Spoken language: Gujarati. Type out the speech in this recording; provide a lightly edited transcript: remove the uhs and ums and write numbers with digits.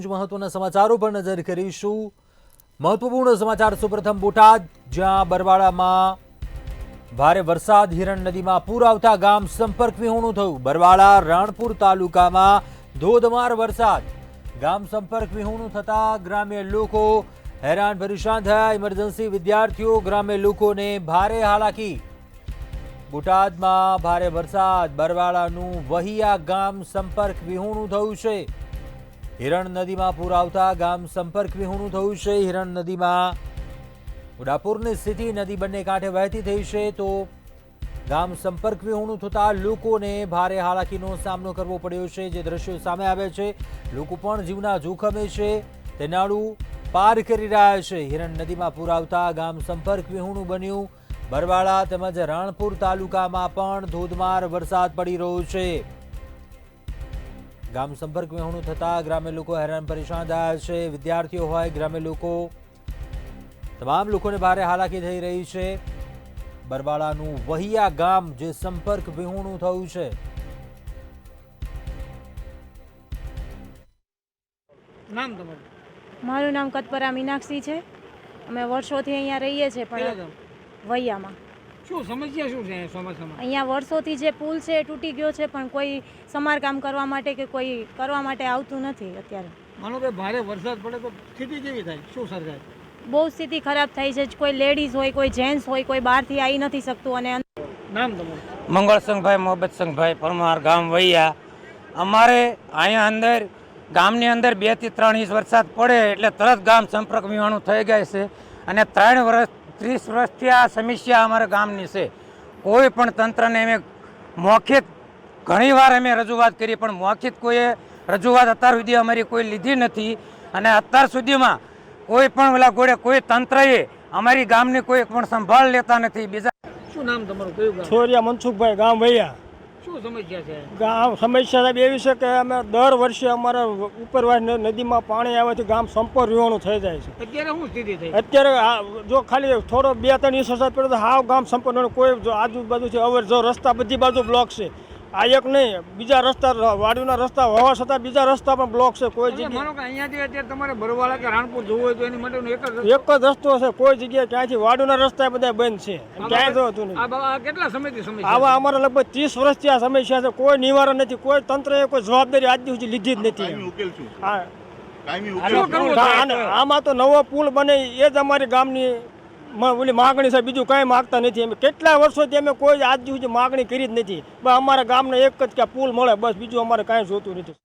ગુંજ મહત્વના સમાચારો પર નજર કરીશું। મહત્વપૂર્ણ સમાચાર સૌપ્રથમ બોટાદ, જ્યાં બરવાળામાં ભારે વરસાદ, હિરણ નદીમાં પૂર આવતા ગામ સંપર્ક વિહોણું થયું। બરવાળા રાણપુર તાલુકામાં ધોધમાર વરસાદ, ગામ સંપર્ક વિહોણું થતા ગ્રામ્ય લોકો હેરાન પરેશાન થયા। ઇમરજન્સી વિદ્યાર્થીઓ, ગ્રામ્ય લોકોને ભારે હાલાકી। બોટાદમાં ભારે વરસાદ, બરવાળાનું વહિયા ગામ સંપર્ક વિહોણું થયું છે। હિરણ નદીમાં પૂર આવતા ગામ સંપર્ક વિહોણું થયું છે। હિરણ નદીમાં ઉડાપુરની સ્થિતિ, નદી બંને કાંઠે વહેતી થઈ છે, તો ગામ સંપર્ક વિહોણું થતા લોકોને ભારે હાલાકીનો સામનો કરવો પડ્યો છે। જે દ્રશ્યો સામે આવ્યા છે, લોકો પણ જીવના જોખમે છે, તે નાળું પાર કરી રહ્યા છે। હિરણ નદીમાં પૂર આવતા ગામ સંપર્ક વિહોણું બન્યું। બરવાળા તેમજ રાણપુર તાલુકામાં પણ ધોધમાર વરસાદ પડી રહ્યો છે। ગામ સંપર્ક વિહોણું થતા ગ્રામ્ય લોકો હેરાન પરેશાન થયા છે। વિદ્યાર્થીઓ હોય, ગ્રામ્ય લોકો, તમામ લોકોને ભારે હાલાકી થઈ રહી છે। બરવાળાનું વહિયા ગામ જે સંપર્ક વિહોણું થયું છે। નામ તમારું? મારું નામ કતપરા મીનાક્ષી છે। અમે વર્ષોથી અહીંયા રહીએ છીએ, પણ વૈયામાં શું સમસ્યા શું છે ચોમાસામાં? અહીંયા વર્ષોથી જે પુલ છે એ તૂટી ગયો છે, પણ કોઈ સમારકામ કરવા માટે કે કોઈ કરવા માટે આવતું નથી। અત્યારે માનો કે ભારે વરસાદ પડે તો સ્થિતિ કેવી થાય? શું સર્જાય? બહુ સ્થિતિ ખરાબ થઈ છે। કોઈ લેડીઝ હોય, કોઈ જેન્ટ્સ હોય, કોઈ બહારથી આવી નથી શકતું। અને નામ તમારું? મંગળસંગભાઈ મોહબ્બતસંગભાઈ પરમાર, ગામ વૈયા। અમારે અહીંયા અંદર ગામની અંદર 2 થી 3 ઇંચ વરસાદ પડે એટલે તરત ગામ સંપર્ક વિહોણું થઈ જાય છે। અને 30 વર્ષથી આ સમસ્યા અમારા ગામની છે। કોઈ પણ તંત્રને અમે મૌખિક ઘણીવાર અમે રજૂઆત કરી, પણ મૌખિક કોઈએ રજૂઆત અત્યાર સુધી અમારી કોઈ લીધી નથી। અને અત્યાર સુધીમાં કોઈ પણ ઓલા ગોળે કોઈ તંત્રએ અમારી ગામની કોઈ પણ સંભાળ લેતા નથી। બીજા શું નામ તમારું? કયું ગામ? છોરિયા મનસુખભાઈ, ગામ વૈયા। શું સમસ્યા છે? ગામ સમસ્યા સાહેબ એવી છે કે અમે દર વર્ષે અમારા ઉપરવાસ નદીમાં પાણી આવવાથી ગામ સંપર્ક વિહોણું થઈ જાય છે। અત્યારે શું સ્થિતિ થઈ? અત્યારે જો ખાલી થોડો 2-3 ઇંચ વરસાદ પડે તો હાવ ગામ સંપર્ક, કોઈ આજુબાજુથી અવર જો રસ્તા બધી બાજુ બ્લોક છે। આ એક નહીં, બીજા રસ્તા, વાડીના રસ્તા હોવા છતાં બીજા રસ્તા પણ બ્લોક છે। કોઈ જગ્યાએ માનો કે અહીંયાથી અત્યારે તમારે બરવાળા કે રાણપુર જવું હોય તો એની માટેનો એક જ રસ્તો છે। કોઈ જગ્યાએ ક્યાંયથી વાડીના રસ્તા બધા બંધ છે, ક્યાંય જતું નથી। આ કેટલા સમયથી સમસ્યા? આવા અમારે લગભગ 30 વર્ષથી આ સમસ્યા છે। કોઈ નિવારણ નથી, કોઈ તંત્રએ કોઈ જવાબદારી આજ સુધી લીધી જ નથી। આમાં તો નવો પુલ બને એ જ અમારી ગામની ઓલી માગણી છે, બીજું કાંઈ માગતા નથી। અમે કેટલા વર્ષોથી અમે કોઈ આજ સુધી માગણી કરી જ નથી। બસ અમારા ગામને એક જ કે પુલ મળે, બસ બીજું અમારે કાંઈ જોતું નથી।